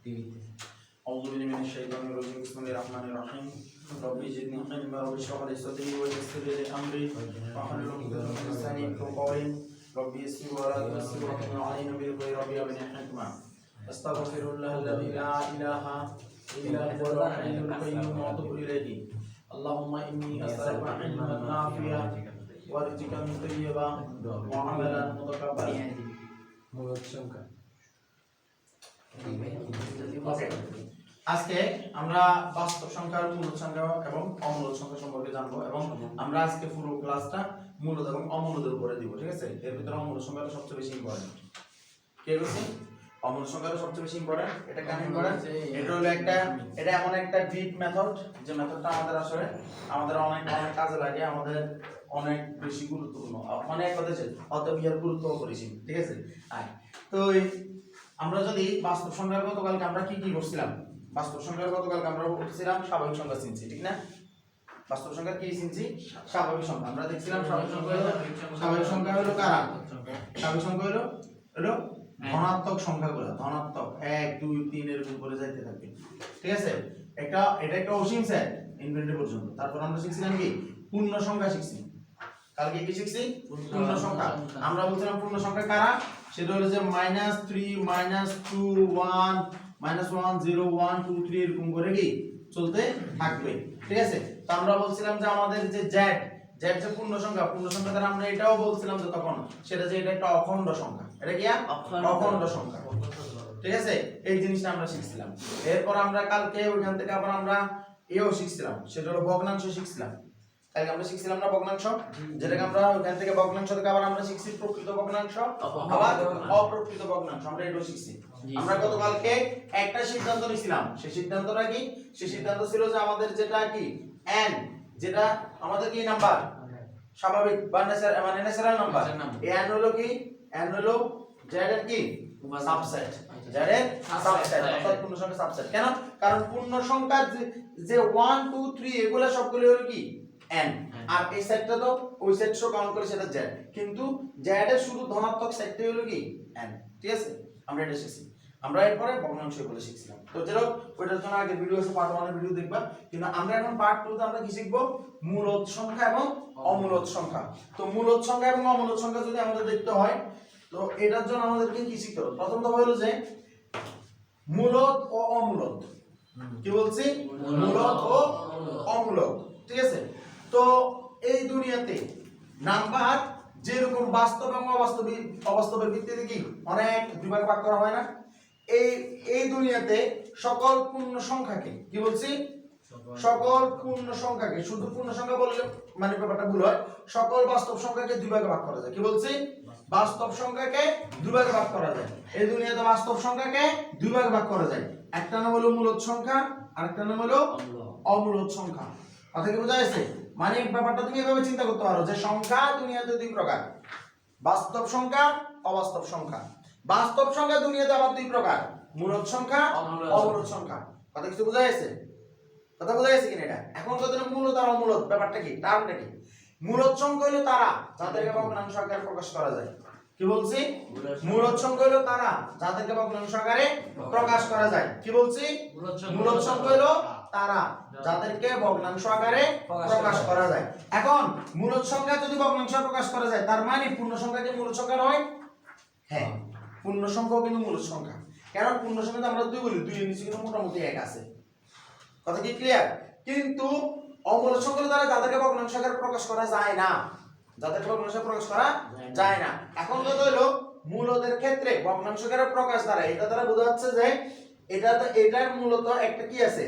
أعوذ بالله من الشيطان الرجيم بسم الله الرحمن الرحيم ربي زدني علما رب اشرح لي صدري ويسر لي أمري واحلل عقدة من لساني يفقهوا قولي ربي يسر ولا تعسر واحلل علينا بالخير ربي أبني حكمة أستغفر الله الذي لا إله إلا هو الحي القيوم وأتوب إليه اللهم إني أسألك علما نافعا ورزقا طيبا وعملا متقبلا ওকে আজকে আমরা বাস্তব সংখ্যার মূলদ সংখ্যা এবং অমূলদ সংখ্যা সম্পর্কে জানবো এবং আমরা আজকে পুরো ক্লাসটা মূলদ এবং অমূলদের উপরে দিব ঠিক আছে এর ভিতরে অমূলদ সংখ্যাটা সবচেয়ে বেশি ইম্পর্টেন্ট কে বলছি অমূলদ সংখ্যাটা সবচেয়ে বেশি ইম্পর্টেন্ট এটা কেন ইম্পর্টেন্ট এটা হলো এটা এমন একটা ডিপ মেথড যে মেথডটা আমাদের আসলে আমাদের অনেক কাজে লাগে আমাদের অনেক বেশি গুরুত্বপূর্ণ অনেক কথা আছে অতবিয়ার গুরুত্ব করেছি ঠিক আছে তো আমরা যদি বাস্তব সংখ্যার গতকালকে আমরা কি করছিলাম বাস্তব সংখ্যার গতকালকে আমরা পড়ছিলাম স্বাভাবিক সংখ্যা চিনছি ঠিক না বাস্তব সংখ্যা কি চিনছি স্বাভাবিক সংখ্যা আমরা দেখছিলাম স্বাভাবিক সংখ্যা হলো কারা স্বাভাবিক সংখ্যা হলো ধনাত্মক সংখ্যাগুলো ধনাত্মক 1 2 3 এর উপরে যাইতে থাকে ঠিক আছে এটা একটা অসীম সেট ইনফিনিটি পর্যন্ত তারপর আমরা শিখছিলাম কি পূর্ণ সংখ্যা শিখছি কালকে কি শিখছি পূর্ণ সংখ্যা আমরা বলছিলাম পূর্ণ সংখ্যা কারা সেটা হলো যে -3 -2 1 -1 0 1 2 3 এরকম করে কি চলতে থাকবে ঠিক আছে তো আমরা বলছিলাম যে আমাদের যে z যে পূর্ণ সংখ্যা দ্বারা আমরা এটাও বলছিলাম যে তখন সেটা যে এটা একটা অখণ্ড সংখ্যা এটা কি অখণ্ড সংখ্যা ঠিক আছে এই জিনিসটা আমরা শিখছিলাম এরপর আমরা কালকে ওইখান থেকে আবার আমরা এও শিখছিলাম সেটা হলো ভগ্নাংশ শিখছিলাম কালকে আমরা শিখছিলাম না ভগ্নাংশ যেটাকে আমরা ওখান থেকে ভগ্নাংশ থেকে আবার আমরা শিখছি প্রকৃত ভগ্নাংশ আবার অপ্রকৃত ভগ্নাংশ আমরা এটাও শিখছি আমরা গতকালকে একটা সিদ্ধান্ত নিছিলাম সেই সিদ্ধান্তটা কি সেই সিদ্ধান্ত ছিল যে আমাদের যেটা কি n যেটা আমাদের কি নাম্বার স্বাভাবিক বা ন্যাচারাল নাম্বার n হলো কি n হলো z এর কি সাবসেট z এর সাবসেট অর্থাৎ পূর্ণ সংখ্যার সাবসেট কেন কারণ পূর্ণ সংখ্যার যে 1 2 3 এগুলো সবগুলো হলো কি n আর এই সেটটা তো ওই সেট শো কাউন্ট করে সেটা z কিন্তু z এর শুধু ধনাত্মক সেটটাই হলো কি n ঠিক আছে আমরা এটা শিখছি আমরা এরপরে ভগ্নাংশ গুলো শিখছিলাম তো চলো ওইটার জন্য আগে ভিডিও আছে পার্ট 1 এর ভিডিও দেখবা কিন্তু আমরা এখন পার্ট 2 তে আমরা কি শিখব মূলদ সংখ্যা এবং অমূলদ সংখ্যা তো মূলদ সংখ্যা এবং অমূলদ সংখ্যা যদি আমাদের দেখতে হয় তো এটার জন্য আমাদেরকে কি শিখতে হবে প্রথম কথা হলো যে মূলদ ও অমূলদ কি বলছি মূলদ ও অমূলদ ঠিক আছে তো এই দুনিয়াতে নাম্বার যেরকম বাস্তব এবং অবাস্তবের ভিত্তিতে কি অনেক বিভাগ ভাগ করা হয় না এই দুনিয়াতে সকল পূর্ণ সংখ্যাকে কি বলছি সকল পূর্ণ সংখ্যাকে শুধু পূর্ণ সংখ্যা বললে মানে ব্যাপারটা ভুল হয় সকল বাস্তব সংখ্যাকে দুই ভাগে ভাগ করা যায় কি বলছি বাস্তব সংখ্যাকে দুই ভাগে ভাগ করা যায় এই দুনিয়াতে বাস্তব সংখ্যাকে দুই ভাগে ভাগ করা যায় একটা নাম হলো মূলদ সংখ্যা আর একটা নাম হলো অমূলদ সংখ্যা কথা কি বোঝা যাচ্ছে মানে ব্যাপারটা তুমি এভাবে চিন্তা করতে পারো যে সংখ্যা দুনিয়াতে দুই প্রকার বাস্তব সংখ্যা অবাস্তব সংখ্যা বাস্তব সংখ্যা দুনিয়াতে আবার দুই প্রকার মূলদ সংখ্যা অমূলদ সংখ্যা কথা কিছু বোঝা যাচ্ছে কথা বোঝা যাচ্ছে কিনা এটা এখন কত মূলদ আর অমূলদ ব্যাপারটা কি টার্মটা কি মূলদ সংখ্যা হলো তারা যাদেরকে ভগ্নাংশ আকারে প্রকাশ করা যায় কি বলছি মূলদ সংখ্যা হলো তারা যাদেরকে ভগ্নাংশ আকারে প্রকাশ করা যায় কি বলছি মূলদ সংখ্যা হলো তারা যাদেরকে ভগ্নাংশ আকারে প্রকাশ করা যায় এখন মূলদ সংখ্যা যদি ভগ্নাংশ প্রকাশ করা যায় তার মানে পূর্ণ সংখ্যা কি মূলদ সংখ্যা নয় হ্যাঁ পূর্ণ সংখ্যাও কিন্তু মূলদ সংখ্যা কারণ পূর্ণ সংখ্যাতে আমরা দুই বলি দুই এর নিচে কিন্তু মোটামুটি এক আছে কথা কি ক্লিয়ার কিন্তু অমূলদ সংখ্যা দ্বারা যাদেরকে ভগ্নাংশ আকারে প্রকাশ করা যায় না যাদেরকে ভগ্নাংশ প্রকাশ করা যায় না এখন কথা হলো মূলদের ক্ষেত্রে ভগ্নাংশ আকারে প্রকাশ দ্বারা এটা দ্বারা বোঝা যাচ্ছে যে এটার মূলত একটা কি আছে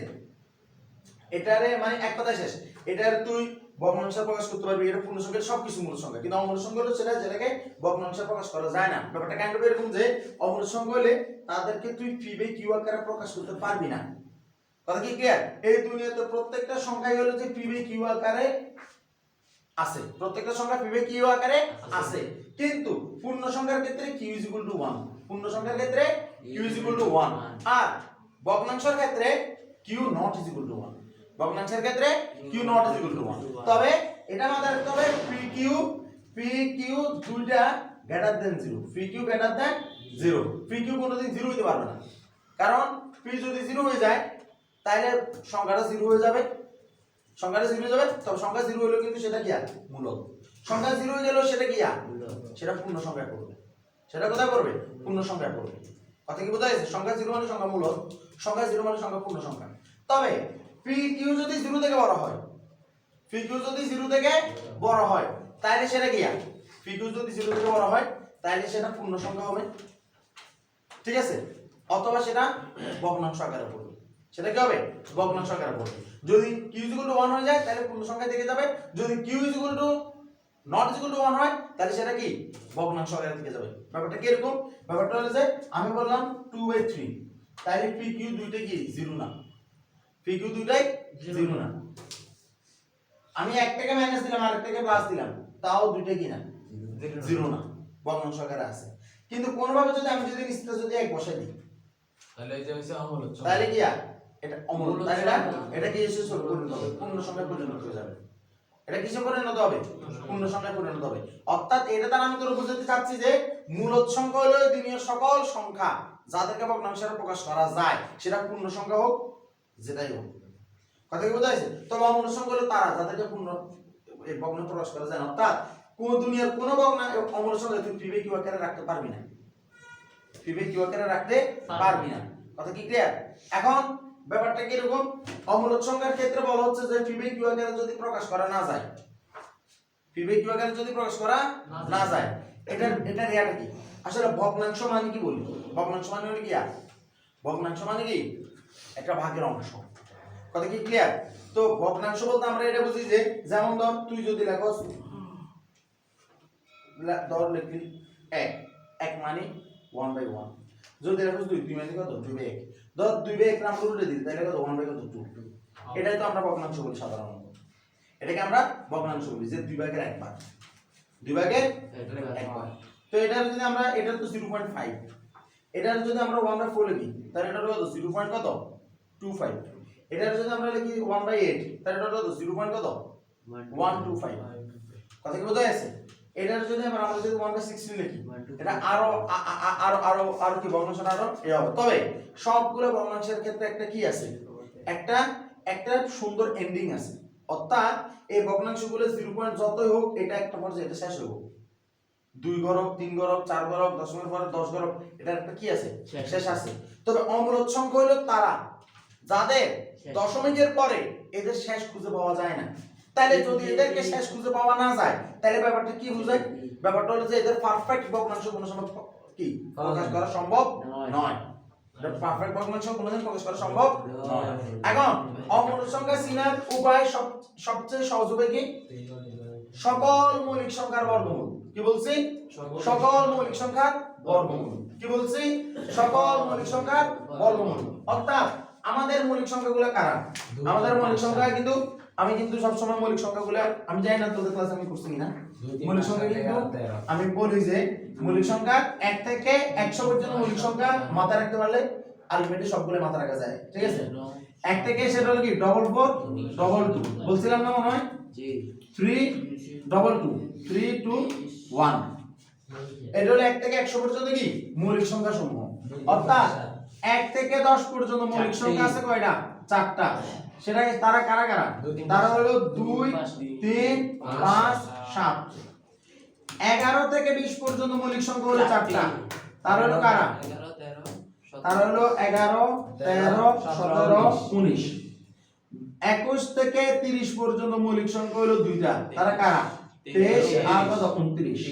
এটারে মানে এক কথা শেষ এটার তুই ভগ্নাংশ প্রকাশ করতে পারবি এটা পূর্ণ সংখ্যার সবকিছু মূল সংখ্যা কিন্তু অমূলদ সংখ্যা হলো সেটা যেটাকে ভগ্নাংশ প্রকাশ করা যায় না ব্যাপারটা কাইন্ড অফ এরকম যে অমূলদ সংখ্যা হলে তাদেরকে তুই পি বাই কিউ আকারে প্রকাশ করতে পারবি না কথা কি ক্লিয়ার এই দুনিয়াতে প্রত্যেকটা সংখ্যাই হলো যে পি বাই কিউ আকারে আছে প্রত্যেকটা সংখ্যা পি বাই কিউ আকারে আছে কিন্তু পূর্ণ সংখ্যার ক্ষেত্রে q = 1 পূর্ণ সংখ্যার ক্ষেত্রে q = 1 আর ভগ্নাংশের ক্ষেত্রে q not = 1 ভগ্নাংশের ক্ষেত্রে q not = 1 তবে এটা মাথায় রাখতে হবে pq দুইটা greater than 0 pq greater than 0 pq কোনোদিন 0 হতে পারবে না কারণ p যদি 0 হয়ে যায় তাহলে সংখ্যাটা 0 হয়ে যাবে, সংখ্যাটা 0 হয়ে যাবে। তবে সংখ্যা 0 হলো কিন্তু সেটা কি আর মূলদ, সংখ্যা 0 হয়ে গেল সেটা কি আর সেটা পূর্ণ সংখ্যা করবে, সেটা কোথায় করবে পূর্ণ সংখ্যা করবে। কথা কি বোঝা যাচ্ছে? সংখ্যা 0 মানে সংখ্যা মূলদ, সংখ্যা 0 মানে সংখ্যা পূর্ণ সংখ্যা। তবে pq যদি 0 থেকে বড় হয়, pq যদি 0 থেকে বড় হয় তাহলে সেটা কি আর pq যদি 0 থেকে বড় হয় তাহলে সেটা পূর্ণ সংখ্যা হবে, ঠিক আছে? অথবা সেটা ভগ্নাংশ আকারে পড়বে, সেটা কি হবে ভগ্নাংশ আকারে পড়বে। যদি q 1 হয়ে যায় তাহলে পূর্ণ সংখ্যা থেকে যাবে, যদি q not 1 হয় তাহলে সেটা কি ভগ্নাংশ আকারে থেকে যাবে। ব্যাপারটা কি এরকম? ব্যাপারটা হলো যে আমি বললাম 2/3, তাহলে pq দুইটাই কি 0 না, pq দুইটাই 0 না। আমি একটাকে মাইনাস দিলাম আর একটাকে প্লাস দিলাম, তাও দুইটা কি না 0 না, ভগ্নাংশ আকারে আছে। কিন্তু কোনভাবে যদি আমি যদি নিচে যদি এক বসাই দিই তাহলে এই যে হইছে অমূলদ সংখ্যা, তাহলে কি আর এটা অমূলদ, তাহলে এটা কি এসে পরিণত হবে পূর্ণ সংখ্যায় পরিণত হয়ে যাবে। এটা কিসে পরিণত হবে পূর্ণ সংখ্যায় পরিণত হবে। অর্থাৎ এটা দ্বারা আমি তোর বুঝাতে চাচ্ছি যে মূলদ সংখ্যা হলো দুনিয়ার সকল সংখ্যা যাদেরকে ভগ্নাংশে প্রকাশ করা যায়, সেটা পূর্ণ সংখ্যা হোক যেটাই হোক। কথা কি বোঝা যাচ্ছে? তবে অমূলদ সংখ্যা হলো তারা যাদেরকে পূর্ণ এই ভগ্নাংশে প্রকাশ করা যায় না। অর্থাৎ কোন দুনিয়ার কোন অমূলদ সংখ্যা তুই পিবে কিউ আকারে রাখতে পারবি না, পিবে কিউ আকারে রাখতে পারবি না। কথা কি ক্লিয়ার? এখন ব্যাপারটা কি এরকম, অমূলদ সংখ্যার ক্ষেত্রে বলা হচ্ছে যে পিবে কিউ আকারে যদি প্রকাশ করা না যায়, পিবে কিউ আকারে যদি প্রকাশ করা না যায়, এটা রিয়াটা কি আসলে ভগ্নাংশ মানে কি বলি? ভগ্নাংশ মানে হলো কি আর ভগ্নাংশ মানে কি একটা ভাগের অংশ। কথা কি ক্লিয়ার? তো ভগ্নাংশ বলতে আমরা এটা বুঝি যে যেমন ধর তুই যদি লেখস ধর লিখলি 1 মানে 1/1, যদি লেখস 2 মানে কত 2/1, ধর 2/1 নাম উল্টে দিই তাহলে কত 1/2। এটাই তো আমরা ভগ্নাংশ বলি সাধারণত, এটাকে আমরা ভগ্নাংশ বলি যে 2/1 2/1। তো এটা যদি আমরা এটা তো 0.5, এটা যদি আমরা 1/4 লিখি তাহলে এটা কত 0.25। এটা যদি আমরা লিখি 1/8 তাহলে এটা কত 0.125। কথা কি বোঝা যাচ্ছে? এটা যদি আমরা যদি 1/16 লিখি এটা আরো আরো আরো আরো কি ভগ্নাংশটা আরো এ হবে। তবে সবগুলো ভগ্নাংশের ক্ষেত্রে একটা কি আছে, একটা একটা সুন্দর এন্ডিং আছে। অর্থাৎ এই ভগ্নাংশগুলো 0 যতই হোক এটা একটা পর্যায়ে এটা শেষ হবে, 2 ঘরক 3 ঘরক 4 ঘরক দশমিকের পরে 10 ঘরক, এটা একটা কি আছে শেষ আছে। তবে অমূলদ সংখ্যা হলো তারা যাদের দশমিকের পরে এদের শেষ খুঁজে পাওয়া যায় না। তাহলে যদি এদেরকে শেষ খুঁজে পাওয়া না যায় তাহলে ব্যাপারটা কি বোঝায়? ব্যাপারটা হলো যে এদের পারফেক্ট ভগ্নাংশ কোনো সময় কি প্রকাশ করা সম্ভব নয়, পারফেক্ট ভগ্নাংশ কোনোদিন প্রকাশ করা সম্ভব নয়। এখন অমূলদ সংখ্যা চিনার উপায় সবচেয়ে সহজ হবে কি সকল মৌলিক সংখ্যার বর্গমূল। কি বলছি? সকল মৌলিক সংখ্যার বর্গমূল। কি বলছি? সকল মৌলিক সংখ্যার বর্গমূল। অর্থাৎ আমাদের মৌলিক সংখ্যাগুলো কারা? আমাদের মৌলিক সংখ্যা কিন্তু আমি কিন্তু সব সময় মৌলিক সংখ্যাগুলো আমি জানি না তোদের ক্লাসে আমি করছি কিনা, মৌলিক সংখ্যা কিন্তু আমি বলি যে মৌলিক সংখ্যা 1 থেকে 100 পর্যন্ত মৌলিক সংখ্যা মাথায় রাখতে পারলে আলটিমেটলি সবগুলো মাথায় রাখা যায়, ঠিক আছে? 1 থেকে সেটা হলো কি 442 বলছিলাম না মনে হয়, জি 322 321। এটা হলো 1 থেকে 100 পর্যন্ত কি মৌলিক সংখ্যা সমূহ। অর্থাৎ 1 থেকে 10 পর্যন্ত মৌলিক সংখ্যা আছে কয়টা? 4টা। সেটা তারা কারা কারা? তারা হলো 2 3 5 7। 11 থেকে 20 পর্যন্ত মৌলিক সংখ্যা হলো 4টা। তারা হলো কারা? তারা হলো 11 13 17 19। 21 থেকে 30 পর্যন্ত মৌলিক সংখ্যা হলো 2টা। তারা কারা? 23 আর কত 29।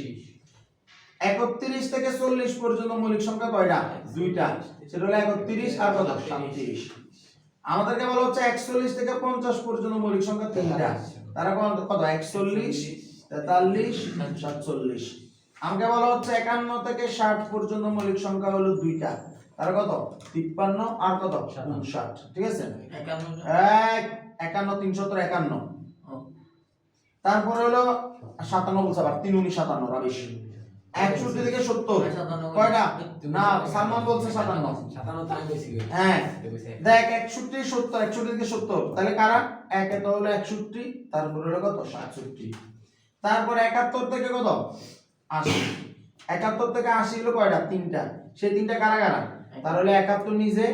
31 থেকে 40 পর্যন্ত মৌলিক সংখ্যা কয়টা? 2টা। সেটা হলো 31 আর কত 37। আমাদেরকে বলা হচ্ছে 41 থেকে 50 পর্যন্ত মৌলিক সংখ্যা 3টা। তারা কত 41 43 47। আমাকে বলা হচ্ছে 51 থেকে 60 পর্যন্ত মৌলিক সংখ্যা হলো 2টা। তারা কত 53 আর কত 59। ঠিক আছে? 51 351। তারপর হলো 57 বলছে আবার 3 19 57 রাবিশ। 61 থেকে 70 কয়টা? না সালমান বলছে 57 তো আমি বেশি কই। হ্যাঁ দেখ 61 70 61 থেকে 70 তাহলে কারা? এক এত হলো 61, তারপর হলো কত 67। তারপর 71 থেকে কত 80। 71 থেকে 80 হলো কয়টা? 3টা। সেই 3টা কারা কারা? তাহলে 71 নিজে,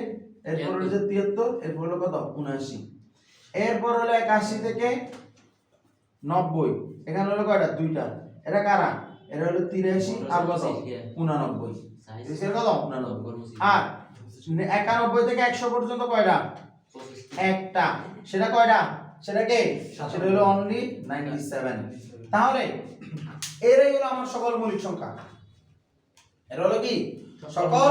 এরপর হলো যে 73, এরপর হলো কত 79, এরপর হলো 81 থেকে 90, এখানে হলো কয়টা দুইটা, এটা কারা, এটা হলো 83 আর কত 89, এর কত 89, আর 91 থেকে 100 পর্যন্ত কয়টা একটা, সেটা কয়টা, সেটা কে, সেটা হলো অনলি 97। তাহলে এরাই হলো আমার সকল মৌলিক সংখ্যা, এর হলো কি সকল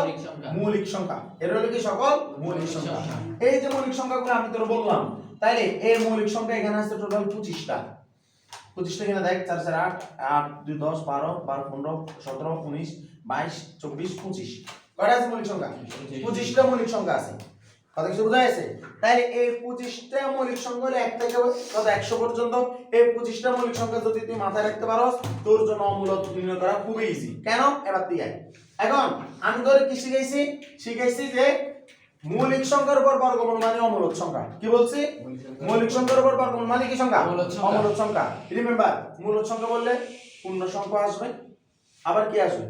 মৌলিক সংখ্যা, এর হলো কি সকল মৌলিক সংখ্যা। এই যে মৌলিক সংখ্যাগুলো আমি তোর বললাম, তাইলে এই মৌলিক সংখ্যা এখানে আছে টোটাল 25টা, 25টা কিনা দেখ, 4 4 8 8 2 10 12 12 15 17 19 22 24 25, কয়টা আছে মৌলিক সংখ্যা, 25টা মৌলিক সংখ্যা আছে, কথা কিছু বোঝা যাচ্ছে। তাইলে এই 25টা মৌলিক সংখ্যা হলো 1 থেকে কত 100 পর্যন্ত, এই 25টা মৌলিক সংখ্যা যদি তুই মাথায় রাখতে পারোস, তোর জন্য অমূলত নির্ণয় করা খুবই ইজি। কেন, এবার তুই আয়। এখন আমি তোরে কি শিখাইছি যে মৌলিক সংখ্যার উপর বর্গমূল মানে অমূলত সংখ্যা। কি বলছি, মৌলিক সংখ্যার উপর বর্গমূল মানে কি সংখ্যা, অমূলত সংখ্যা। রিমেম্বার, মূলত সংখ্যা বললে পূর্ণ সংখ্যা আসবে, আবার কি আসবে,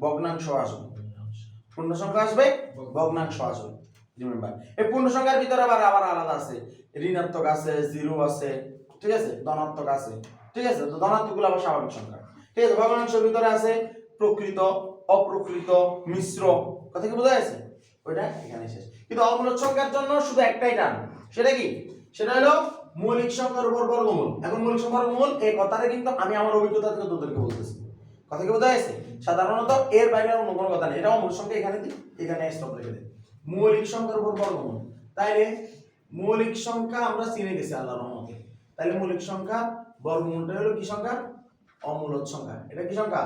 ভগ্নাংশ আসবে, পূর্ণ সংখ্যা আসবে, ভগ্নাংশ আসবে। রিমেম্বার, এই পূর্ণ সংখ্যার ভিতরে আবার আলাদা আছে, ঋণাত্মক আছে, জিরো আছে, ঠিক আছে, ধনাত্মক আছে, ঠিক আছে, তো ধনাত্মকগুলো আবার স্বাভাবিক সংখ্যা, ঠিক আছে। ভগ্নাংশের ভিতরে আছে প্রকৃত, অপ্রকৃত, মিশ্র, কথা কি বোঝা যাচ্ছে, ওইটা এখানে শেষ। কিন্তু অমূলত সংখ্যার জন্য শুধু একটাই টার্ম, সেটা কি, সেটা হলো মৌলিক সংখ্যার উপর বর্গমূল। এখন মৌলিক সংখ্যার বর্গমূল এই কথাটা কিন্তু আমি আমার অভিজ্ঞতা থেকে তোদেরকে বলতেছি, কথা কি বোঝা যাচ্ছে। সাধারণত এর বাইরে অন্য কোনো কথা নেই, এটা অমূলত সংখ্যা, এখানে দিই, এখানে স্টপ রেখে দিই, মৌলিক সংখ্যার উপর বর্গমূল। তাইলে মৌলিক সংখ্যা আমরা চিনে গেছি আল্লাহর রহমতে, তাইলে মৌলিক সংখ্যা বর্গমূলটা হলো কি সংখ্যা, অমূলত সংখ্যা। এটা কি সংখ্যা,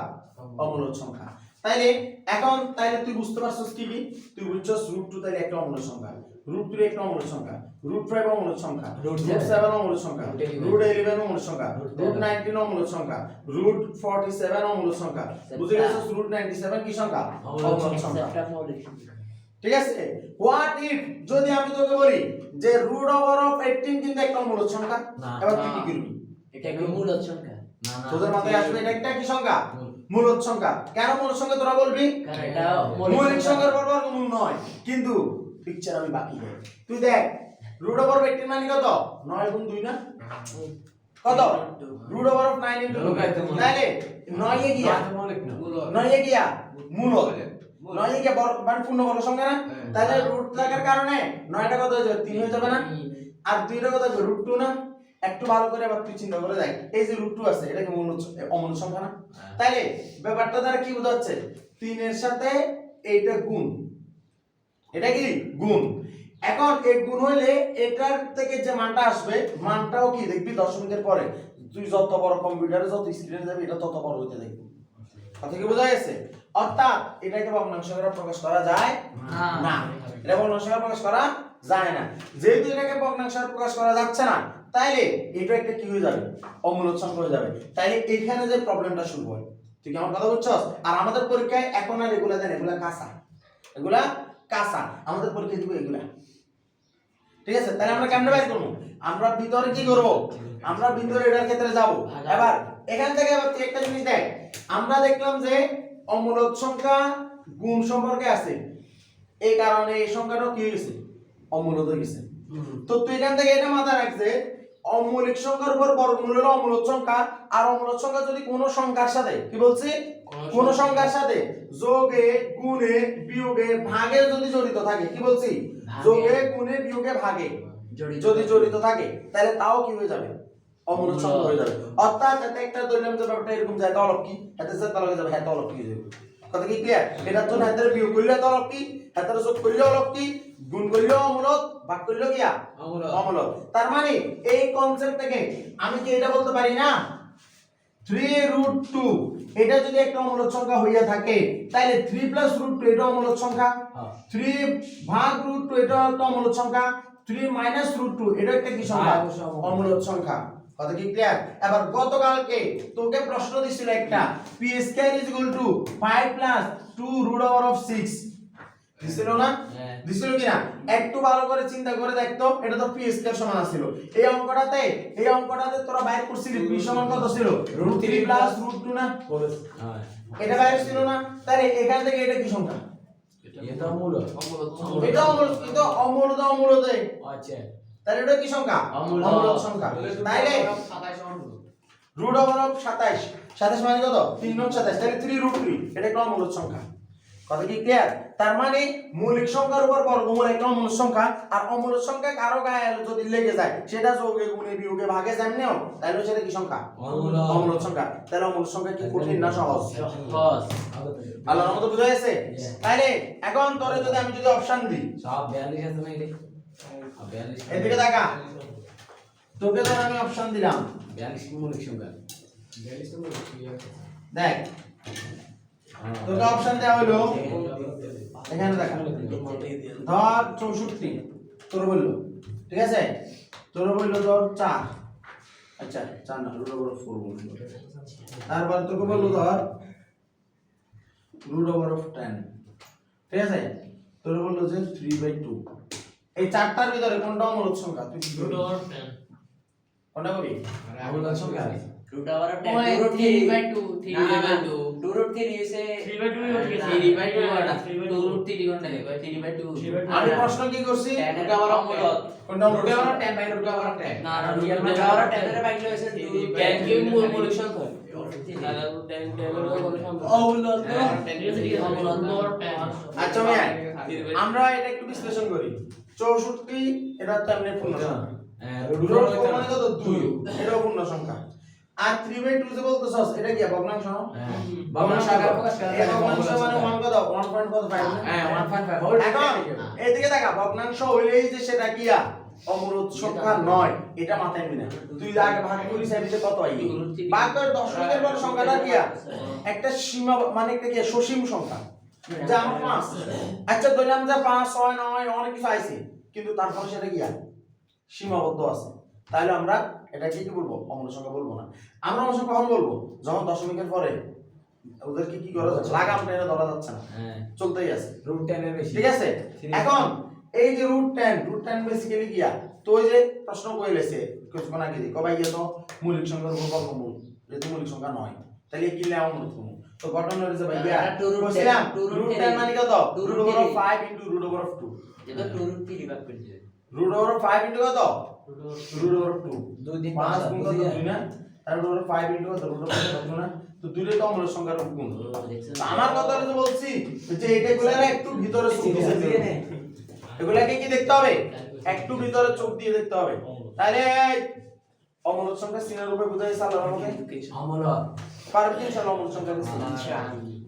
অমূলত সংখ্যা। তাইলে এখন তাইলে তুই বুঝতে পারছিস কি কি, তুই বুঝছস √2 তাইলে একটা অমূলত সংখ্যা, √3 একটা অমূলত সংখ্যা, √5 অমূলত সংখ্যা, √7 অমূলত সংখ্যা, √11 অমূলত সংখ্যা, √19 অমূলত সংখ্যা, √47 অমূলত সংখ্যা। বুঝে গেছস √97 কি সংখ্যা, অমূলত সংখ্যা। ঠিক আছে, হোয়াট ইফ যদি আমি তোকে বলি যে √18 কিন্তু একটা মূলত সংখ্যা, এবার তুই কি করবি, এটা কি মূলত সংখ্যা, তোদের মাথায় আসবে এটা একটা কি সংখ্যা, মূলত সংখ্যা। কেন মূলত সংখ্যা তোরা বলবি, কারণ এটা মৌলিক সংখ্যার বর্গমূল নয়। কিন্তু পিকচার আমি বাকি দেই, তুই দেখ √18 মানে কত, 9 গুণ 2 না, কত √9 ইনটু 2, তাহলে 9 এ গিয়া 9 এ গিয়া মূলত, 9 এ গিয়া মানে পূর্ণ বর্গ সংখ্যা না, তাহলে রুট থাকার কারণে 9টা কত হয়ে যাবে, 3 হয়ে যাবে না, আর 2টা কত হবে √2 না। একটু ভালো করে আবার তুই চিন্তা করে দেখ, এই যে √2 আছে এটা কি অমূলত সংখ্যা না, তাইলে ব্যাপারটা দ্বারা কি বোঝাচ্ছে, 3 এর সাথে এইটা গুণ, এটা কি গুণ। এখন এই গুণ হইলে এটার থেকে যে মানটা আসবে, মানটাও কি দেখবি দশমিকের পরে, তুই যত বড় কম্পিউটারে যত স্ক্রিনে যাবে এটা তত বড় হইতে দেখবি, কথা কি বোঝা গেছে। অর্থাৎ এটাকে ভগ্নাংশ দ্বারা প্রকাশ করা যায় না, এটা ভগ্নাংশ দ্বারা প্রকাশ করা যায় না। যেহেতু এটাকে ভগ্নাংশ দ্বারা প্রকাশ করা যাচ্ছে না, তাইলে এটা একটা কি হয়ে যাবে, অমূলত সংখ্যা হয়ে যাবে। তাইলে এখানে যে প্রবলেমটা শুরু হয়, তুই কি আমার কথা বুঝছস। আর আমাদের পরীক্ষায় এখন আর এগুলা দেন, এগুলা কাঁচা, এগুলা কাঁচা, আমাদের পরীক্ষায় দিব এগুলা, ঠিক আছে। তাহলে আমরা কেমনে বাইর করব, আমরা ভিতরে কি করব, আমরা ভিতরে এটার ক্ষেত্রে যাব। এবার এখান থেকে আবার তুই একটা জিনিস দেখ, আমরা দেখলাম যে অমূলত সংখ্যা গুণ সম্পর্কে আছে, এই কারণে এই সংখ্যাটাও কি হয়েছে, অমূলত হয়ে গেছে। তো তুই এখান থেকে এটা মাথায় রাখছে, অমৌলিক সংখ্যার উপর বর্গমূল হলো অমূলত সংখ্যা, আর অমূলত সংখ্যা যদি কোনো সংখ্যার সাথে কি বলছি, কোন সংখ্যার সাথে যোগে, গুণে, বিয়োগে, ভাগে যদি জড়িত থাকে, কি বলছি, যোগে, গুণে, বিয়োগে, ভাগে যদি জড়িত থাকে, তাহলে তাও কি হয়ে যাবে, অমূলত সংখ্যা হয়ে যাবে। অর্থাৎ এটা একটা ধরলাম যে ব্যাপারটা এরকম যায়, তো অলপ কি হাতে সাথে তাহলে হয়ে যাবে, হ্যাঁ তো অলপ কি হয়ে যাবে, কথা কি ক্লিয়ার। এটার জন্য হাতের বিয়োগ করলে তো অলপ কি, হাতের যোগ করলে অলপ কি, গুণ করলেও অমূলত, ভাগ করলেও কি অমূলত। তার মানে এই কনসেপ্ট থেকে আমি কি এটা বলতে পারি না 3√2 এটা যদি একটা অমূলত সংখ্যা হইয়া থাকে, তাহলে 3 + √2 এটা অমূলত সংখ্যা, 3 ভাগ √2 এটা একটা অমূলত সংখ্যা, 3 - √2 এটা একটা কি সংখ্যা, অমূলত সংখ্যা, কথা কি ক্লিয়ার। এবার গতকালকে তোকে প্রশ্ন দিছিল একটা, p² = 5 + 2√6 দিছিল না, দিছিল কিনা, একটু ভালো করে চিন্তা করে দেখতো, এটা তো p² সমান ছিল। এই অঙ্কটাতে তোরা বাইর করছিলি p সমান কত ছিল, √3 + √2 না, এটা বাইর ছিল না। তাহলে এখান থেকে এটা কি সংখ্যা, এটা মূল এটা অমূলদ অমূলদে আচ্ছা তাহলে এটা কি সংখ্যা অমূলদ সংখ্যা তাইলে 27 অমূলদ রুট ওভার অফ 27 27 মানে কত 3 9 27 তাহলে 3 রুট 3 এটা একটা অমূলদ সংখ্যা কথা কি ক্লিয়ার তার মানে মৌলিক সংখ্যার উপর বর্গমূল একটা অমূলদ সংখ্যা আর অমূলদ সংখ্যা কারো গায়ে যদি লেগে যায় সেটা যোগে গুণে বিয়োগে ভাগে যেমনিও তাহলে সেটা কি সংখ্যা অমূলদ সংখ্যা তাহলে অমূলদ সংখ্যা কি কঠিন না সহজ সহজ আল্লাহর মতো বুঝা গেছে তাইলে এখন তোরে যদি আমি যদি অপশন দিই সব 42 আছে না এটা 42 এদিকে দেখা তোকে ধর আমি অপশন দিলাম 42 কি মূলিক সংখ্যা 42 তো মূলিক দেখ তোকে অপশন দেওয়া হলো এখানে দেখা ধর 64 তোর বললো ঠিক আছে তোর বললো ধর 4 আচ্ছা 4 না রুট ওভার 4 বললো তারপর তোকে বললো ধর রুট ওভার অফ 10 ঠিক আছে তোর বললো যে 3/2 এই চারটার ভিতরে কোনটা অমূলদ সংখ্যা তুই কি রুট করবি ওভার 10 কোনটা করবি অমূলদ সংখ্যা root over of 10 ওই 3/2 3/2 2 root 3 is a 3/2 হয়ে গেছে 3/2 ওটা 2 root 3 কোনটা হবে 3/2 আমি প্রশ্ন কি করছি root over of মূলদ কোনটা অমূলদ রুট ওভার সংখ্যা? 10 বাই রুট ওভার 10 না root over of 10 এর বাইরে হইছে 2 10 কি মূলিক সংখ্যা তাহলে 10 10 হলো কোন সংখ্যা অমূলদ আচ্ছা ভাই আমরা এটা একটু বিশ্লেষণ করি 64 এটা তো এমনি পূর্ণ সংখ্যা রুট ওভার 4 মানে কত 2 এটাও পূর্ণ সংখ্যা আর 3/2 যে বলতেছস এটা কি ভগ্নাংশ ভগ্নাংশ আকারে প্রকাশ করা এই ভগ্নাংশ মানে 1 কত 1.5 হ্যাঁ 1.5 এখন এইদিকে দেখা ভগ্নাংশ হইলেই যে সেটা কিয়া অমূলদ সংখ্যা নয় এটা মাথায় নিবি না তুই আগে ভাগ করিস এদিকে কত আইবি ভাগ করে দশমিকের পর সংখ্যাটা কিয়া একটা সীমা মানে একটা কি সসীম সংখ্যা যে আমার 5 আচ্ছা ধরলাম যে 5 6 9 অনেক কিছু আইছে কিন্তু তারপরে সেটা কিয়া সীমাবদ্ধ আছে তাহলে আমরা এটাকে কি বলবো অমূলদ সংখ্যা বলবো না আমরা অমূলদ সংখ্যা কখন বলবো যখন দশমিকের পরে ওদেরকে কি করা যাচ্ছে লাগাম টেনে ধরা যাচ্ছে না হ্যাঁ চলতেই আছে রুট 10 এর বেশি ঠিক আছে এখন এই যে রুট 10 বেসিক্যালি কিয়া তো ওই যে প্রশ্ন কইলেছে কিছুক্ষণ আগে যে কবাই গিয়ে তো মৌলিক সংখ্যার উপর বর্গমূল যেহেতু মৌলিক সংখ্যা নয় তাহলে কি লে অমূলদ কোন তো ঘটনা হইছে ভাই গিয়া বলছিলাম রুট 10 মানে কত root over of 5 into root over of 2 এটা 2 root 3 ভাগ করে দিবে রুট ওভার অফ 5 ইনটু কত রুট ওভার অফ 2 2 3 5 গুণ কত 2 না তার রুট ওভার 5 ইনটু কত রুট ওভার কত না তো দুটোই তো অমূলদ সংখ্যার গুণ তো আমার কথা হলো বলছি যে এটা গুলারে একটু ভিতরে চোখ দিয়ে দেখতে হবে। এগুলাকে কি দেখতে হবে একটু ভিতরে চোখ দিয়ে দেখতে হবে তাহলে অমূলদ সংখ্যা সিনের রূপে বোঝাই আল্লাহর মতে অমূলদ পারবে কি ইনশাআল্লাহ অমূলদ সংখ্যা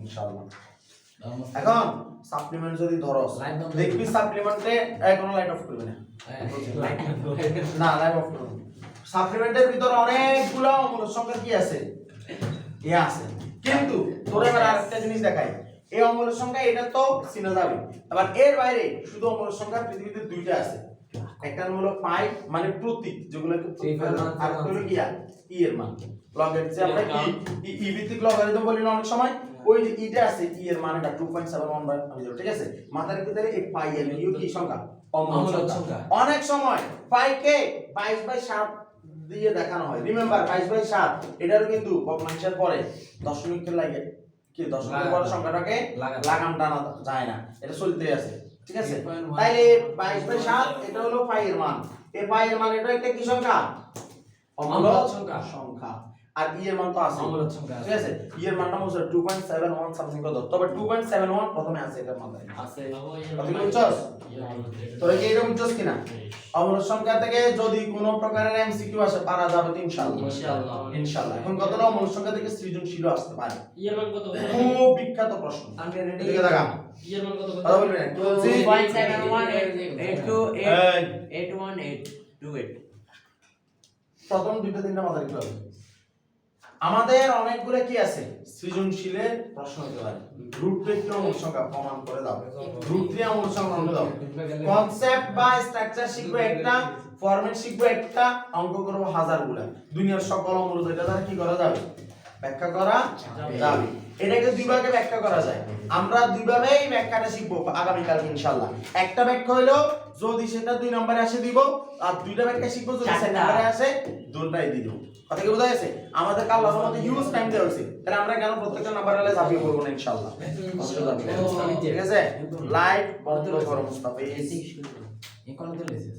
ইনশাআল্লাহ এখন সাপ্লিমেন্ট যদি ধরো দেখবি সাপ্লিমেন্টে কোনো লাইট অফ করবে না না লাইট অফ করবে সাপ্লিমেন্টের ভিতরে অনেকগুলো অমূলদ সংখ্যা কি আছে ইয়া আছে কিন্তু তোরে এবার আরেকটা জিনিস দেখাই এই অমূলদ সংখ্যা এটা তো চিনা যাবে আবার এর বাইরে শুধু অমূলদ সংখ্যা পৃথিবীতে দুইটা আছে একটা হলো পাই মানে প্রতীক যেগুলোকে আর হলো কি ই এর মান লগের যে আমরা ই ভিত্তিক লগারিদম বলি না অনেক সময় ওই যে ইটা আছে ই এর মান এটা 2.71/0 ঠিক আছে মাথার ভিতরে এই পাই এর ইউ কি সংখ্যা অমূলদ সংখ্যা অনেক সময় পাইকে 22/7 দিয়ে দেখানো হয় রিমেম্বার 22/7 এটারও কিন্তু ভগ্নাংশের পরে দশমিকের লাগে কি দশমিকের পরে সংখ্যাটাকে লাগাম টানা যায় না এটা চলতেই আছে ঠিক আছে তাইলে 22/7 এটা হলো পাই এর মান এই পাই এর মান এটা একটা কি সংখ্যা অমূলদ সংখ্যা আর ই এর মান তো আছে অমূলদ সংখ্যা ঠিক আছে ই এর মানটা হচ্ছে 2.71 সামথিং কত তবে 2.71 প্রথমে আছে এটার মাথায় আছে তুমি বুঝছস তোরা কি এটা বুঝছস কিনা অমূলদ সংখ্যা থেকে যদি কোনো প্রকারের এমসিকিউ আসে পারা যাবে তো ইনশাআল্লাহ ইনশাআল্লাহ এখন কতটা অমূলদ সংখ্যা থেকে সৃজনশীল আসতে পারে ইয়ার মান কত খুব বিখ্যাত প্রশ্ন এদিকে দেখা ইয়ার মান কত কথা বলবি না কি বলছি 2.71821828 প্রথম দুইটা তিনটা মাথায় রাখতে হবে আমাদের অনেকগুলো কি আছে সৃজনশীলের প্রশ্ন হতে পারে রুট 2 কি অমূলদ সংখ্যা প্রমাণ করে দাও রুট 3 অমূলদ সংখ্যা প্রমাণ করে দাও কনসেপ্ট বা স্ট্রাকচার শিখবো একটা ফরম্যাট শিখবো একটা অঙ্ক করব হাজারগুলা দুনিয়ার সকল অমূলদ এটা দ্বারা কি করা যাবে ব্যাখ্যা করা যাবে এটাকে দুই ভাগে ব্যাখ্যা করা যায়। আমরা দুই ভাবেই ব্যাখ্যাটা শিখবো আগামীকাল ইনশাআল্লাহ। একটা ব্যাখ্যা হলো যদি সেটা 2 নম্বরে আসে দিব, আর দুইটা ব্যাখ্যা শিখবো যদি 4 নম্বরে আসে দুটোই দিব। কথা কি বোঝা গেছে? আমাদের কাল আল্লাহর মধ্যে হিউজ টাইম দেওয়া হয়েছে, তাহলে আমরা কেন প্রত্যেকটা নাম্বার হলে ঝাঁপিয়ে পড়বো না ইনশাআল্লাহ। ঠিক আছে, লাইভ বন্ধ করো মুস্তাফিজ। এই কোন দিলে